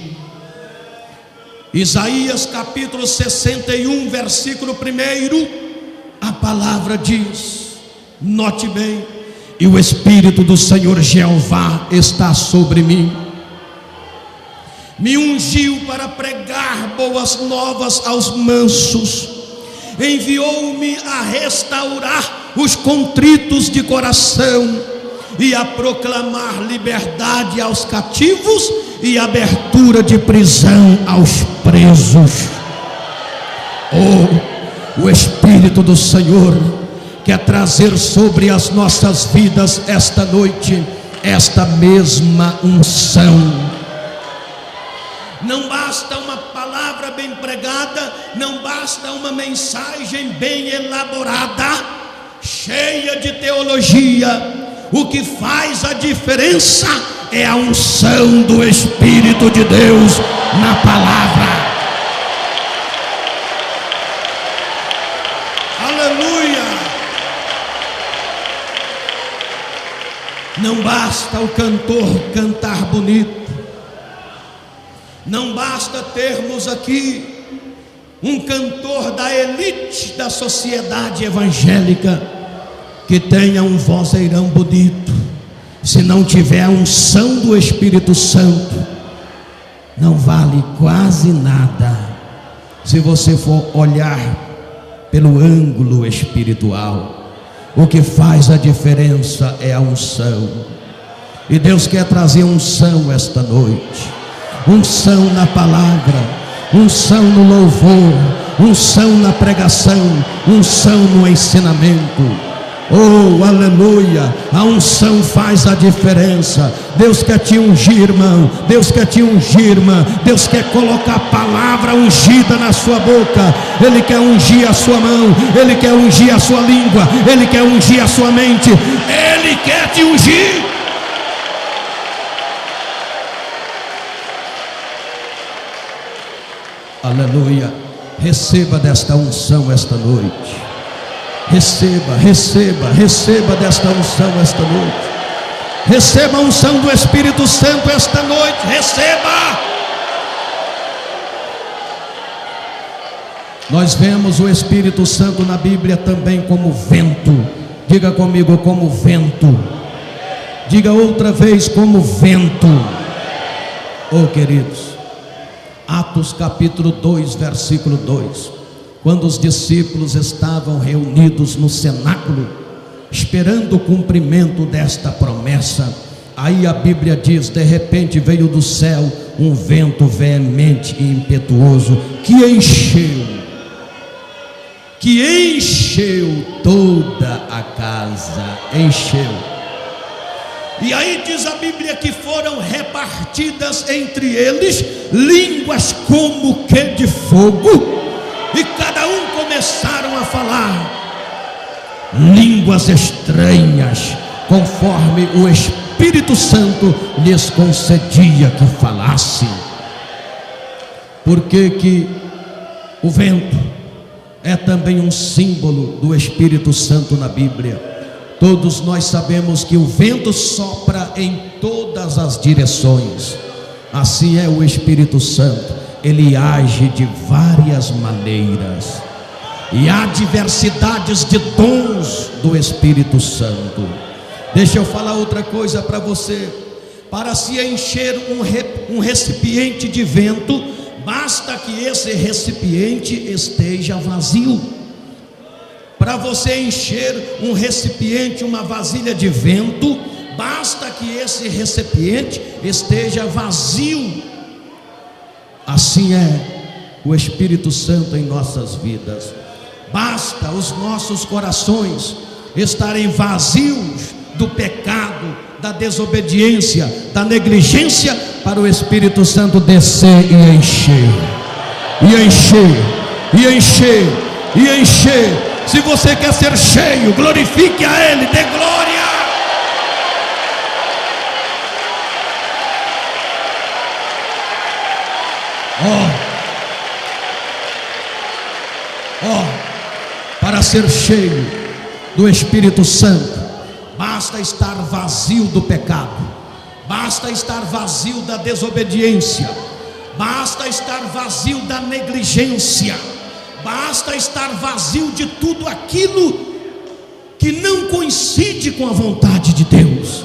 A: Isaías capítulo 61, versículo 1, a palavra diz, note bem: e o Espírito do Senhor Jeová está sobre mim, me ungiu para pregar boas novas aos mansos, enviou-me a restaurar os contritos de coração e a proclamar liberdade aos cativos e abertura de prisão aos presos. Oh, o Espírito do Senhor quer trazer sobre as nossas vidas esta noite esta mesma unção. Não basta uma palavra bem pregada, não basta uma mensagem bem elaborada, cheia de teologia. O que faz a diferença é a unção do Espírito de Deus na palavra. Aleluia! Não basta o cantor cantar bonito, não basta termos aqui um cantor da elite da sociedade evangélica que tenha um vozeirão bonito. Se não tiver a unção do Espírito Santo, não vale quase nada, se você for olhar pelo ângulo espiritual. O que faz a diferença é a unção, e Deus quer trazer unção esta noite, unção na palavra, unção no louvor, unção na pregação, unção no ensinamento. Oh, aleluia, a unção faz a diferença. Deus quer te ungir, irmão, Deus quer te ungir, irmã. Deus quer colocar a palavra ungida na sua boca. Ele quer ungir a sua mão, Ele quer ungir a sua língua, Ele quer ungir a sua mente, Ele quer te ungir. Aleluia, receba desta unção esta noite. Receba, receba, receba desta unção esta noite. Receba a unção do Espírito Santo esta noite. Receba. Nós vemos o Espírito Santo na Bíblia também como vento. Diga comigo, como vento. Diga outra vez, como vento. Oh, queridos, Atos capítulo 2, versículo 2. Quando os discípulos estavam reunidos no cenáculo, esperando o cumprimento desta promessa, aí a Bíblia diz: de repente veio do céu um vento veemente e impetuoso que encheu toda a casa, encheu. E aí diz a Bíblia que foram repartidas entre eles línguas como que de fogo, e cada um começaram a falar línguas estranhas, conforme o Espírito Santo lhes concedia que falassem. Por que o vento é também um símbolo do Espírito Santo na Bíblia? Todos nós sabemos que o vento sopra em todas as direções. Assim é o Espírito Santo. Ele age de várias maneiras. E há diversidades de dons do Espírito Santo. Deixa eu falar outra coisa para você. Para se encher um recipiente de vento, basta que esse recipiente esteja vazio. Para você encher um recipiente, uma vasilha de vento, basta que esse recipiente esteja vazio. Assim é o Espírito Santo em nossas vidas. Basta os nossos corações estarem vazios do pecado, da desobediência, da negligência, para o Espírito Santo descer e encher, e encher, e encher, e encher. Se você quer ser cheio, glorifique a Ele, dê glória. Para ser cheio do Espírito Santo, basta estar vazio do pecado, basta estar vazio da desobediência, basta estar vazio da negligência, basta estar vazio de tudo aquilo que não coincide com a vontade de Deus.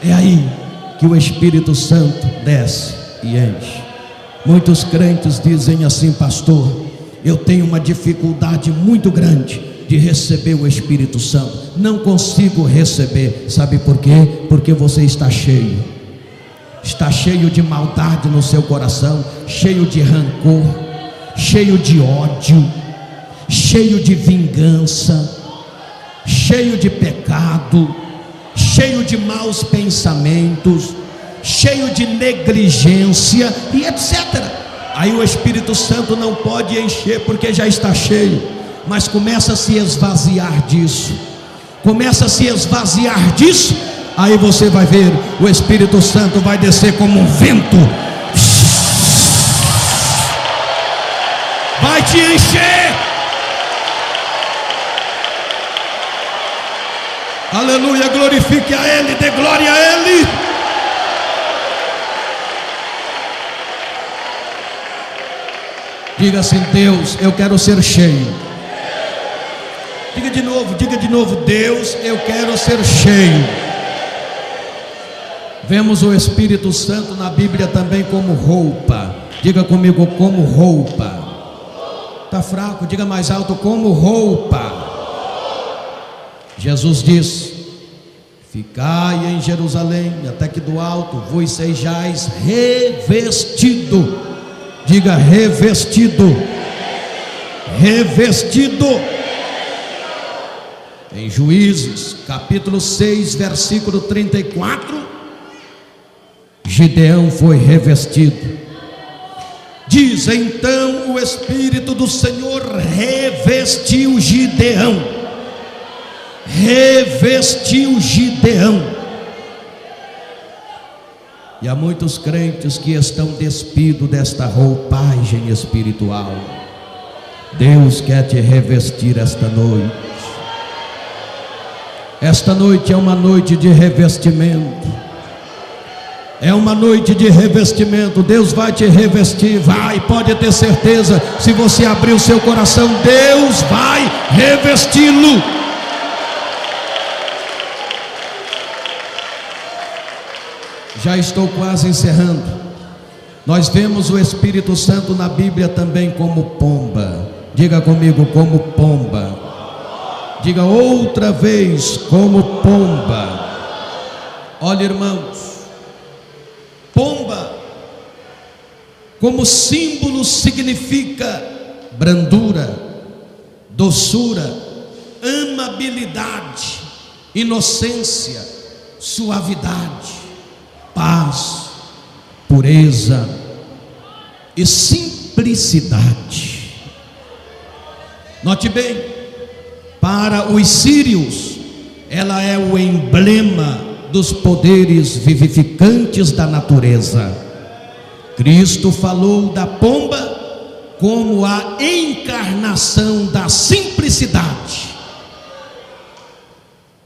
A: É aí que o Espírito Santo desce e enche. Muitos crentes dizem assim: pastor, eu tenho uma dificuldade muito grande de receber o Espírito Santo, não consigo receber. Sabe por quê? Porque você está cheio de maldade no seu coração, cheio de rancor, cheio de ódio, cheio de vingança, cheio de pecado, cheio de maus pensamentos, cheio de negligência e etc. Aí o Espírito Santo não pode encher porque já está cheio, mas começa a se esvaziar disso, aí você vai ver o Espírito Santo vai descer como um vento, vai te encher. Aleluia, glorifique a Ele, dê glória a Ele. Diga assim: Deus, eu quero ser cheio. Diga de novo, Deus, eu quero ser cheio. Vemos o Espírito Santo na Bíblia também como roupa. Diga comigo, como roupa. Está fraco, diga mais alto, como roupa. Jesus diz: ficai em Jerusalém, até que do alto vos sejais revestido. Diga revestido. Revestido. Em Juízes capítulo 6, versículo 34, Gideão foi revestido. Diz: então o Espírito do Senhor revestiu Gideão. Revestiu Gideão. E há muitos crentes que estão despidos desta roupagem espiritual. Deus quer te revestir esta noite. Esta noite é uma noite de revestimento. É uma noite de revestimento. Deus vai te revestir, vai, pode ter certeza. Se você abrir o seu coração, Deus vai revesti-lo. Já estou quase encerrando. Nós vemos o Espírito Santo na Bíblia também como pomba. Diga comigo, como pomba. Diga outra vez, como pomba. Olha, irmãos, pomba como símbolo significa brandura, doçura, amabilidade, inocência, suavidade, paz, pureza e simplicidade. Note bem, para os sírios, ela é o emblema dos poderes vivificantes da natureza. Cristo falou da pomba como a encarnação da simplicidade.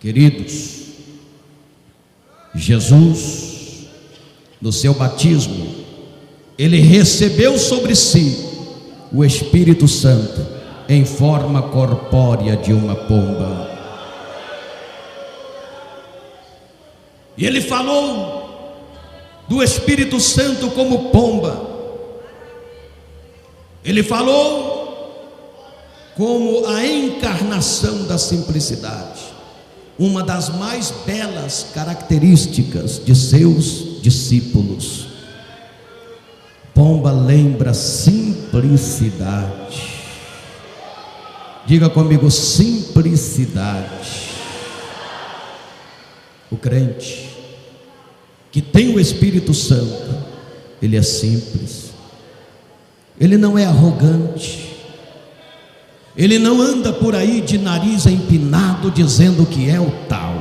A: Queridos, Jesus, no seu batismo, ele recebeu sobre si o Espírito Santo em forma corpórea de uma pomba. E ele falou do Espírito Santo como pomba. Ele falou como a encarnação da simplicidade, uma das mais belas características de seus discípulos. Pomba lembra simplicidade. Diga comigo, simplicidade. O crente que tem o Espírito Santo, ele é simples, ele não é arrogante, ele não anda por aí de nariz empinado dizendo que é o tal.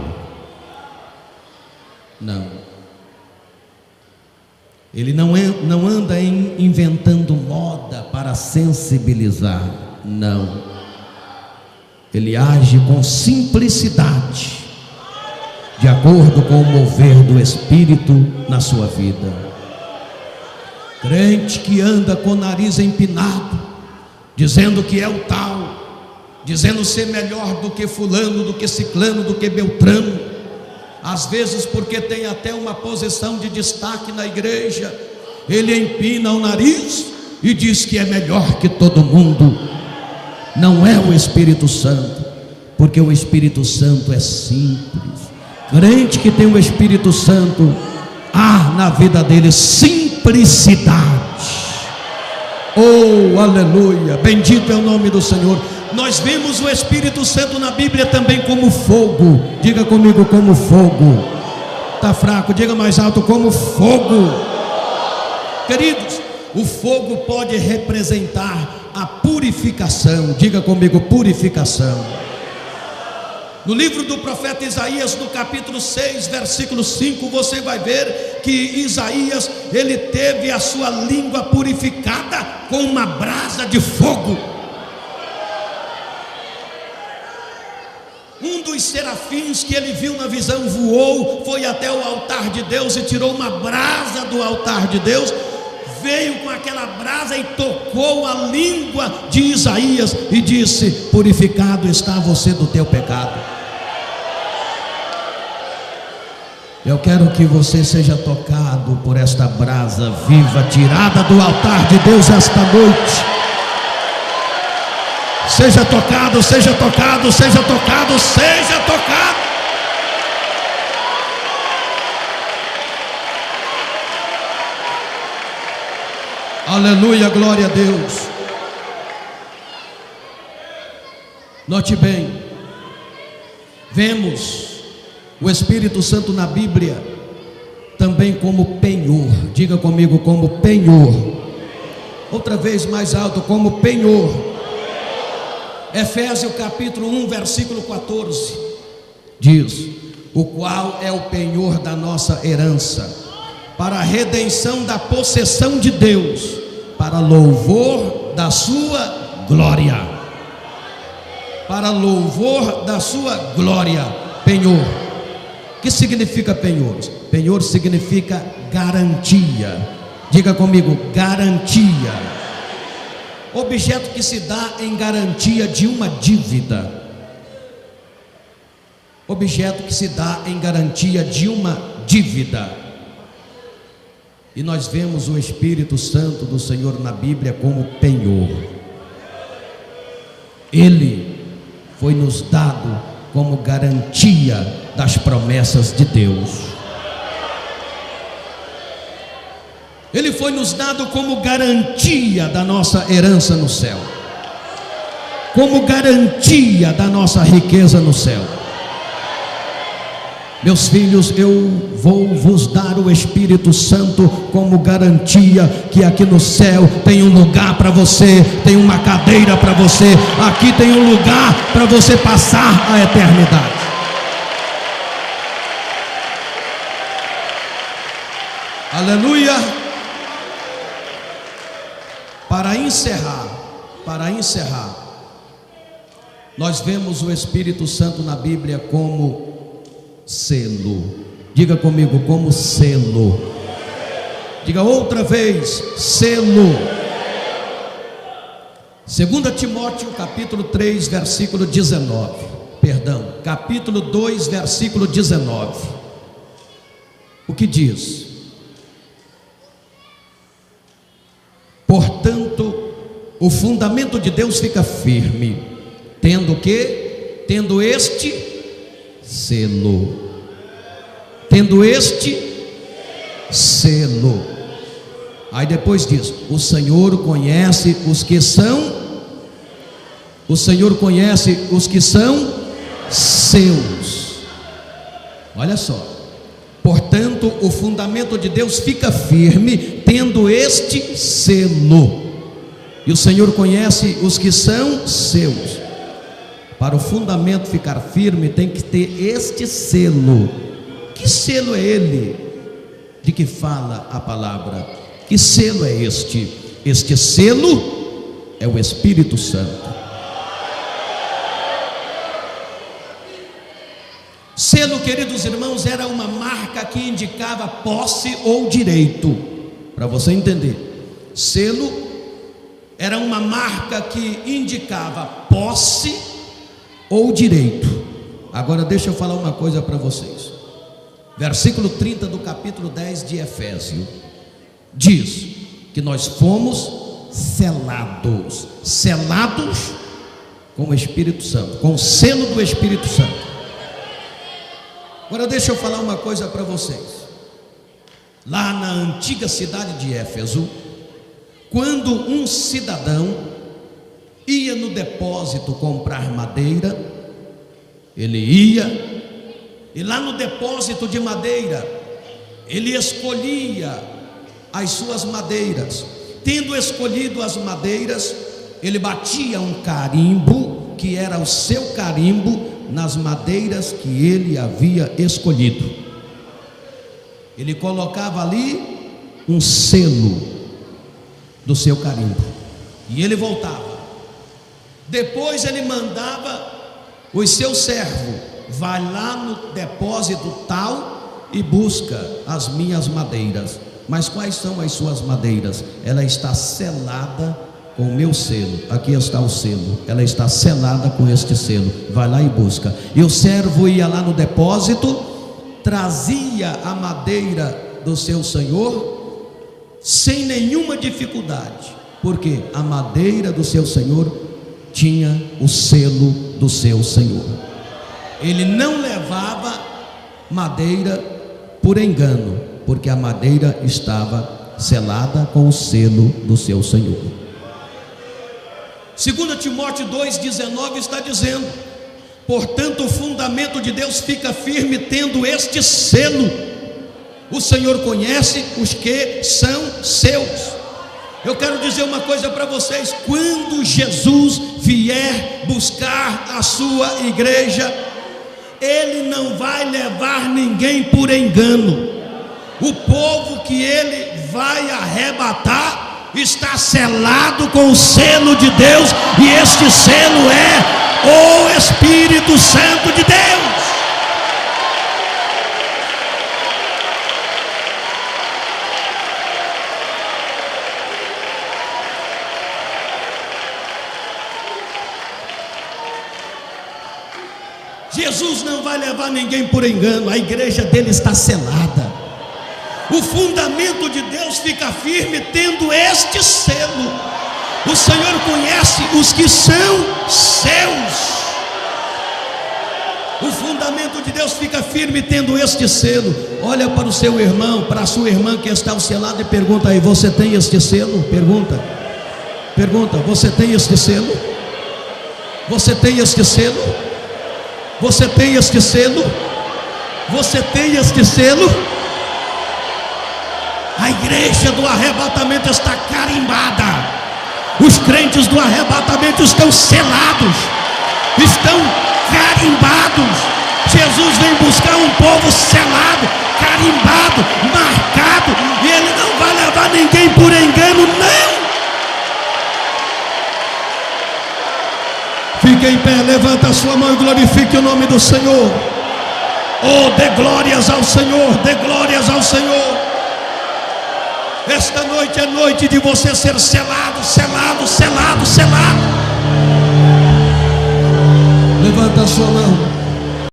A: Não. Ele não anda inventando moda para sensibilizar. Não. Ele age com simplicidade, de acordo com o mover do Espírito na sua vida. Crente que anda com o nariz empinado, dizendo que é o tal, dizendo ser melhor do que fulano, do que ciclano, do que beltrano, às vezes porque tem até uma posição de destaque na igreja, ele empina o nariz e diz que é melhor que todo mundo. Não é o Espírito Santo, porque o Espírito Santo é simples. Crente que tem o Espírito Santo, há na vida dele simplicidade. Oh, aleluia, bendito é o nome do Senhor. Nós vemos o Espírito Santo na Bíblia também como fogo. Diga comigo, como fogo. Está fraco, diga mais alto, como fogo. Queridos, o fogo pode representar a purificação. Diga comigo, purificação. No livro do profeta Isaías, no capítulo 6, versículo 5, você vai ver que Isaías, ele teve a sua língua purificada com uma brasa de fogo. Um dos serafins que ele viu na visão voou, foi até o altar de Deus e tirou uma brasa do altar de Deus, veio com aquela brasa e tocou a língua de Isaías e disse: purificado está você do teu pecado. Eu quero que você seja tocado por esta brasa viva, tirada do altar de Deus esta noite. Seja tocado, seja tocado, seja tocado, seja tocado. Aleluia, glória a Deus. Note bem, vemos o Espírito Santo na Bíblia também como penhor. Diga comigo, como penhor. Outra vez mais alto, como penhor. Efésios capítulo 1, versículo 14 diz: o qual é o penhor da nossa herança, para a redenção da possessão de Deus, para louvor da sua glória. Para louvor da sua glória. Penhor. O que significa penhor? Penhor significa garantia. Diga comigo, garantia. Objeto que se dá em garantia de uma dívida. Objeto que se dá em garantia de uma dívida. E nós vemos o Espírito Santo do Senhor na Bíblia como penhor. Ele foi nos dado como garantia das promessas de Deus. Ele foi nos dado como garantia da nossa herança no céu, como garantia da nossa riqueza no céu. Meus filhos, eu vou vos dar o Espírito Santo como garantia que aqui no céu tem um lugar para você, tem uma cadeira para você, aqui tem um lugar para você passar a eternidade. Aleluia. Para encerrar, nós vemos o Espírito Santo na Bíblia como selo. Diga comigo, como selo. Diga outra vez, selo. 2 Timóteo capítulo 3, versículo 19. Perdão, capítulo 2, versículo 19. O que diz? Portanto, o fundamento de Deus fica firme, tendo o quê? Tendo este selo. Tendo este selo. Aí depois diz: o Senhor conhece os que são. O Senhor conhece os que são seus. Olha só. Portanto, o fundamento de Deus fica firme, tendo este selo. E o Senhor conhece os que são seus. Para o fundamento ficar firme, tem que ter este selo. Que selo é ele de que fala a palavra? Que selo é este? Este selo é o Espírito Santo. Selo, queridos irmãos, era uma marca que indicava posse ou direito. Para você entender, selo era uma marca que indicava posse ou direito. Agora deixa eu falar uma coisa para vocês. Versículo 30 do capítulo 10 de Efésios diz que nós fomos selados com o Espírito Santo, com o selo do Espírito Santo. Agora deixa eu falar uma coisa para vocês. Lá na antiga cidade de Éfeso, quando um cidadão ia no depósito comprar madeira, ele ia, e lá no depósito de madeira, ele escolhia as suas madeiras. Tendo escolhido as madeiras, ele batia um carimbo, que era o seu carimbo, nas madeiras que ele havia escolhido. Ele colocava ali um selo do seu carimbo, e ele voltava. Depois ele mandava os seus servos: vai lá no depósito tal e busca as minhas madeiras. Mas quais são as suas madeiras? Ela está selada com o meu selo. Aqui está o selo, ela está selada com este selo. Vai lá e busca. E o servo ia lá no depósito, trazia a madeira do seu senhor sem nenhuma dificuldade, porque a madeira do seu senhor tinha o selo do seu senhor. Ele não levava madeira por engano, porque a madeira estava selada com o selo do seu senhor. 2 Timóteo 2,19 está dizendo: portanto, o fundamento de Deus fica firme, tendo este selo. O Senhor conhece os que são seus. Eu quero dizer uma coisa para vocês: quando Jesus vier buscar a sua igreja, Ele não vai levar ninguém por engano. O povo que Ele vai arrebatar está selado com o selo de Deus, e este selo é o Espírito Santo de Deus. 1 Jesus não vai levar ninguém por engano. A igreja dele está selada. O fundamento de Deus fica firme tendo este selo. O Senhor conhece os que são seus. O fundamento de Deus fica firme tendo este selo. Olha para o seu irmão, para a sua irmã que está ao selado e pergunta aí: você tem este selo? Pergunta, você tem este selo? Você tem este selo? Você tem este selo? Você tem este selo? A igreja do arrebatamento está carimbada. Os crentes do arrebatamento estão selados, estão carimbados. Jesus vem buscar um povo selado, carimbado, marcado, e ele não vai levar ninguém por engano, não. Fique em pé, levanta a sua mão e glorifique o nome do Senhor. Oh, dê glórias ao Senhor, dê glórias ao Senhor. Esta noite é noite de você ser selado, selado, selado, selado. Levanta a sua mão.